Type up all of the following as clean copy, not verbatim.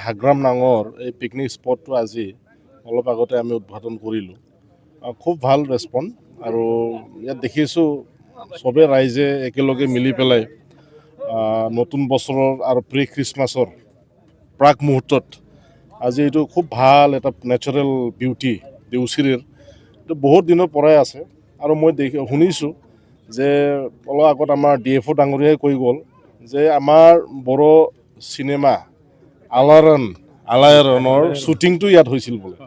হাগ্ৰাম নাঙৰ এই পিকনিক স্পটটো আজি অলপ আগতে আমি উদ্ঘাটন কৰিলোঁ। খুব ভাল ৰেছপন্স আৰু ইয়াত দেখিছোঁ চবে ৰাইজে একেলগে মিলি পেলাই নতুন বছৰৰ আৰু প্ৰি খ্ৰীষ্টমাছৰ প্ৰাক মুহূৰ্তত আজি এইটো খুব ভাল এটা নেচাৰেল বিউটি দেউচিৰিৰ এইটো বহুত দিনৰ পৰাই আছে আৰু মই শুনিছোঁ যে অলপ আগত আমাৰ DFO ডাঙৰীয়াই কৈ গ'ল যে আমাৰ বড়ো চিনেমা আলায়াৰণৰ শ্বুটিংটো ইয়াত হৈছিল বোলে।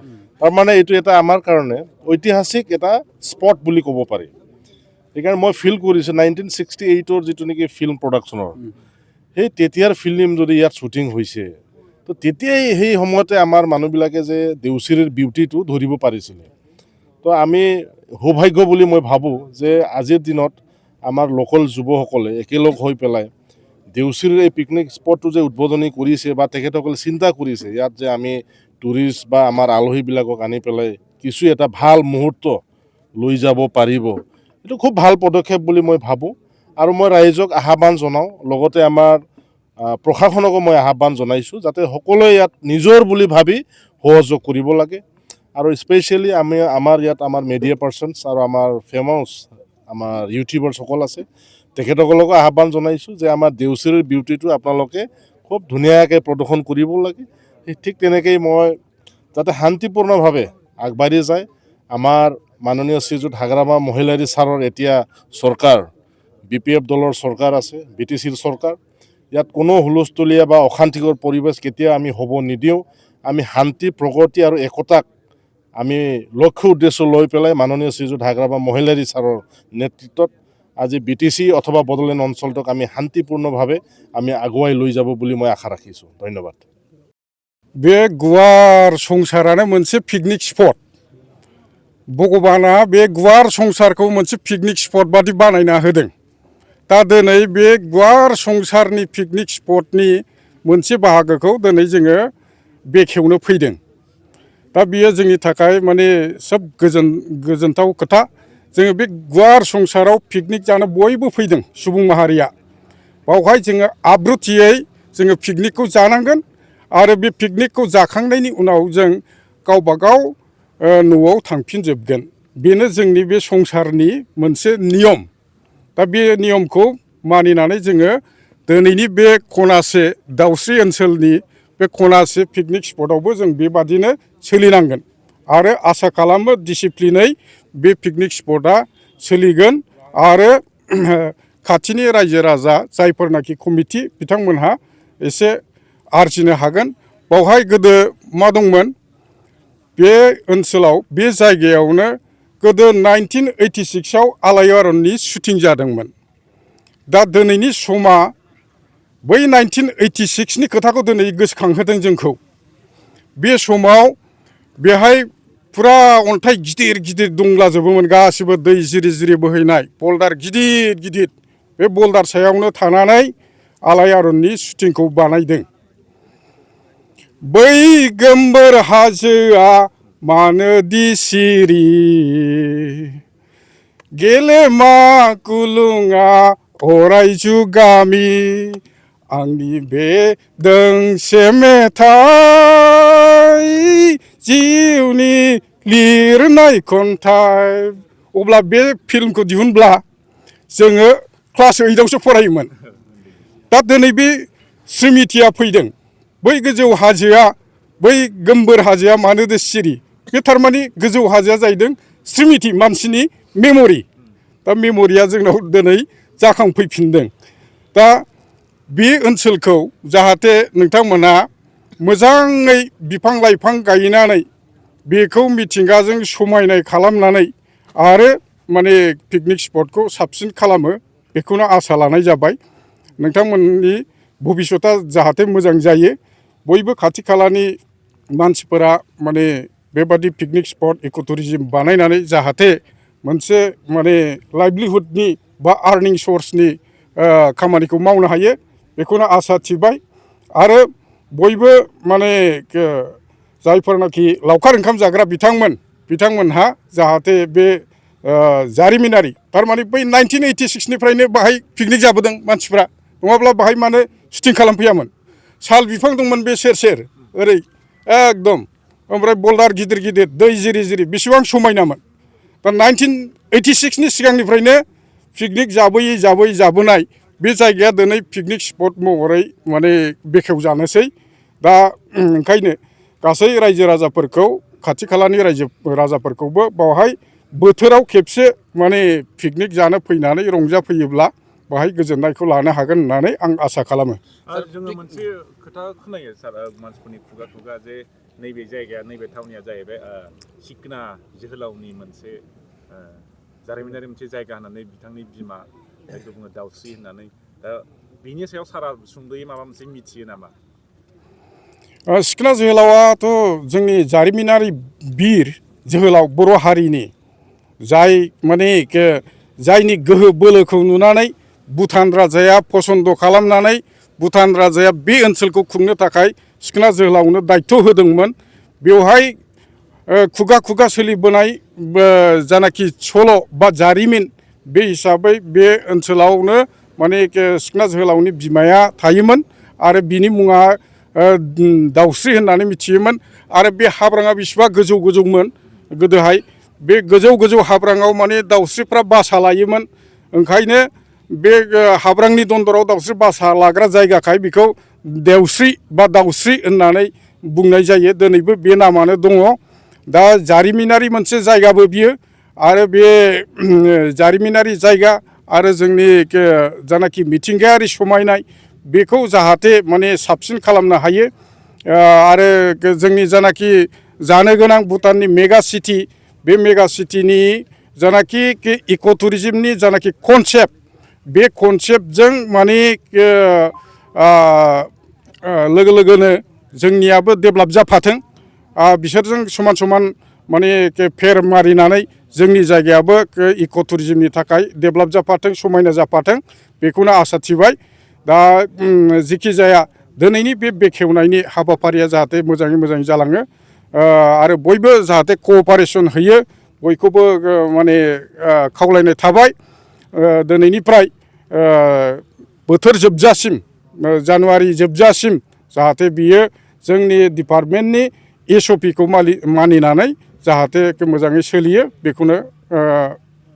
তাৰমানে এইটো এটা আমাৰ কাৰণে ঐতিহাসিক এটা স্পট বুলি ক'ব পাৰি। সেইকাৰণে মই ফিল কৰিছোঁ 1968 যিটো নেকি ফিল্ম প্ৰডাকশ্যনৰ সেই তেতিয়াৰ ফিল্ম যদি ইয়াত শ্বুটিং হৈছে তো তেতিয়াই সেই সময়তে আমাৰ মানুহবিলাকে যে দেউচিৰিৰ বিউটিটো ধৰিব পাৰিছিলে। তো আমি সৌভাগ্য বুলি মই ভাবোঁ যে আজিৰ দিনত আমাৰ লোকেল যুৱসকলে একেলগ হৈ পেলাই দেউচিৰিৰ এই পিকনিক স্পটটো যে উদ্বোধনী কৰিছে বা তেখেতসকলে চিন্তা কৰিছে ইয়াত যে আমি টুৰিষ্ট বা আমাৰ আলহীবিলাকক আনি পেলাই কিছু এটা ভাল মুহূৰ্ত লৈ যাব পাৰিব, এইটো খুব ভাল পদক্ষেপ বুলি মই ভাবোঁ। আৰু মই ৰাইজক আহ্বান জনাওঁ, লগতে আমাৰ প্ৰশাসনকো মই আহ্বান জনাইছোঁ যাতে সকলোৱে ইয়াত নিজৰ বুলি ভাবি সহযোগ কৰিব লাগে। আৰু স্পেচিয়েলি আমাৰ ইয়াত আমাৰ মিডিয়া পাৰ্চনছ আৰু আমাৰ ফেমাছ আমাৰ ইউটিউবাৰসকল আছে, তেখেতসকলকো আহ্বান জনাইছোঁ যে আমাৰ দেউচিৰিৰ বিউটিটো আপোনালোকে খুব ধুনীয়াকৈ প্ৰদৰ্শন কৰিব লাগে। ঠিক তেনেকেই মই যাতে শান্তিপূৰ্ণভাৱে আগবাঢ়ি যায়। আমাৰ মাননীয় শ্ৰীযুত হাগ্ৰামা মহিলাৰী ছাৰৰ এতিয়া চৰকাৰ BPF দলৰ চৰকাৰ আছে, BTCৰ চৰকাৰ। ইয়াত কোনো হুলস্থুলীয়া বা অশান্তিকৰ পৰিৱেশ কেতিয়াও আমি হ'ব নিদিওঁ। আমি শান্তি প্ৰগতি আৰু একতাক আমি লক্ষ্য উদ্দেশ্য লৈ পেলাই মাননীয় শ্ৰীযুত হাগ্ৰামা মহিলাৰী ছাৰৰ নেতৃত্বত আজি BTC অথবা বড়োলেণ্ড অঞ্চলটোক আমি শান্তিপূৰ্ণভাৱে আমি আগুৱাই লৈ যাব বুলি মই আশা ৰাখিছোঁ। ধন্যবাদ। बे गुवार संसारानो मोनसे पिकनिक स्पट। भगबाना बे गुवार संसारखौ मोनसे पिकनिक स्पट बादि बानायना होदों। दा दिनै बे गुवार संसारनि पिकनिक स्पटनि मोनसे बाहागोखौ दिनै जोङो बेखेवनो फैदों। दा बियो जोंनि थाखाय माने सब गोजोनथाव खोथा। जोङो बे गुवार संसाराव पिकनिक जानो बयबो फैदों सुबुं माहारिया। बावहाय जोङो आब्रुथियै जोङो पिकनिकखौ जानांगोन आरो बे पिकनिकखौ जाखांनायनि उनाव जों गावबा गाव न'आव थांफिनजोबगोन। बेनो जोंनि बे संसारनि मोनसे नियम। दा बे नियमखौ मानिनानै जोङो दिनैनि बे खनासे दाउस्रि ओनसोलनि बे खनासे पिकनिक स्पटआवबो जों बेबादिनो सोलिनांगोन आरो आसा खालामो डिसिप्लिनै बे पिकनिक स्पटआ सोलिगोन आरो खाथिनि रायजो राजा जायफोरनाखि कमिटि बिथांमोनहा एसे आरजिनो हागोन। बावहाय गोदो मा दंमोन, बे ओनसोलाव बे जायगायावनो गोदो 1986आव आलायारननि शुटिं जादोंमोन। दा दिनैनि समा बै 1986नि खोथाखौ दिनै गोसोखांहोदों जोंखौ। बे समाव बेहाय फुरा अन्थाइ गिदिर गिदिर दंलाजोबोमोन, गासिबो दै जिरि जिरि बोहैनाय बल्डार गिदिर गिदिर। बे बल्डार सायावनो थानानै आलायारननि शुटिंखौ बानायदों। बै गोमबोर हाजोआ मानोदि सिरि, गेलेमा गुलुङा अराय जुगामि, आंनि बे दोंसे मेथाइ जिउनि लिरनाय खन्थाइ। अब्ला बे फिल्मखौ दिहुनब्ला जोङो क्लास 8आवसो फरायोमोन। दा दिनै बे स्रिमिथिया फैदों। बै गोजौ हाजोआ, बै गोमबोर हाजोआ मानोदि सिरि, बे थारमाने गोजौ हाजोआ जाहैदों स्रिमिथि, मानसिनि मेम'रि। दा मेम'रिया जोंनाव दिनै जाखांफैफिनदों। दा बे ओनसोलखौ जाहाथे नोंथांमोना मोजाङै बिफां लाइफां गायनानै बेखौ मिथिंगाजों समायनाय खालामनानै आरो माने पिकनिक स्पटखौ साबसिन खालामो, बेखौनो आसा लानाय जाबाय। नोंथांमोननि भबिष्यता जाहाथे मोजां जायो। बयबो खाथि खालानि मानसिफोरा माने बेबादि पिकनिक स्पट इक' टुरिजिम बानायनानै जाहाथे मोनसे माने लाइभलिहुडनि बा आर्निं सर्सनि खामानिखौ मावनो हायो, बेखौनो आसा थिबाय। आरो बयबो माने जायफोरनाखि लावखार ओंखाम जाग्रा बिथांमोनहा जाहाथे बे जारिमिनारि, थारमाने बै 1986निफ्रायनो बाहाय पिकनिक जाबोदों मानसिफ्रा, नङाब्ला बाहाय मानो शुटिं खालामफैयामोन। साल बिफां दंमोन बे सेर सेर ओरै एकदम ओमफ्राय बल्डार गिदिर गिदिर दै जिरि जिरि बेसेबां समायनामोन दा 1986नि सिगांनिफ्रायनो पिकनिक जाबोयै जाबोयै जाबोनाय बे जायगाया दिनै पिकनिक स्पट महरै माने बेखेवजानोसै दा ओंखायनो गासै रायजो राजाफोरखौ खाथि खालानि रायजो राजाफोरखौबो बावहाय बोथोराव खेबसे माने पिकनिक जानो फैनानै रंजाफैयोब्ला बाहाय गोजोननायखौ लानो हागोन होननानै आं आसा खालामो। जोङो मोनसे खोथा खोनायो सार मानसिफोरनि खुगा खुगा जे नैबे जायगाया नैबे थावनिया जाहैबाय सिखना जोहोलावनि मोनसे जारिमिनारि मोनसे जायगा होननानै बिथांनि बिमा जायखौ बुङो दाउस्रि होननानै दा बिनि सायाव सारा सुंद'यै माबा मोनसे मिथियो नामा? सिखना जोहोलावाथ' जोंनि जारिमिनारि बिर जोहोलाव बर' हारिनि जाय माने जायनि गोहो बोलोखौ नुनानै भुटान राजाया फसन्द खालामनानै भुटान राजाया बे ओनसोलखौ खुंनो थाखाय सिखना जोहोलावनो दायथ' होदोंमोन। बेवहाय खुगा खुगा सोलिबोनाय जानाखि सल' बा जारिमिन बे हिसाबै बे ओनसोलावनो माने सिखना जोहोलावनि बिमाया थायोमोन आरो बिनि मुङा दाउस्रि होननानै मिथियोमोन आरो बे हाब्राङा बेसेबा गोजौ गोजौमोन गोदोहाय बे गोजौ गोजौ हाब्राङाव माने दाउस्रिफ्रा बासा लायोमोन ओंखायनो बे हाब्रांनि दन्दराव दाउस्रि बासा लाग्रा जायगाखाय बेखौ देवस्रि बा दाउस्रि होननानै बुंनाय जायो दिनैबो बे नामानो दङ। दा जारिमिनारि मोनसे जायगाबो बियो आरो बे जारिमिनारि जायगा आरो जोंनि जानाखि मिथिंगायारि समायनाय बेखौ जाहाथे माने साबसिन खालामनो हायो आरो जोंनि जानाखि जानो गोनां भुटाननि मेगा सिटि बे मेगा सिटिनि जानाखि इक' टुरिजिमनि जानाखि कनसेप्ट बे कनसेप्टजों माने लोगो लोगोनो जोंनियाबो डेभेलप जाफाथों बिसोरजों समान समान माने फेर मारिनानै जोंनि जायगायाबो इक' टुरिजिमनि थाखाय डेभेलप जाफाथों समायना जाफाथों बेखौनो आसा थिबाय। दा जिखि जाया दिनैनि बे बेखेवनायनि हाबाफारिया जाहाथे मोजाङै मोजां जालाङो आरो बयबो जाहाथे कअपारेसन होयो बयखौबो माने खावलायनाय थाबाय दिनैनिफ्राय बोथोर जोबजासिम जानुवारि जोबजासिम जाहाथे बियो जोंनि डिपार्टमेन्टनि SOPखौ मानिनानै जाहाथे मोजाङै सोलियो बेखौनो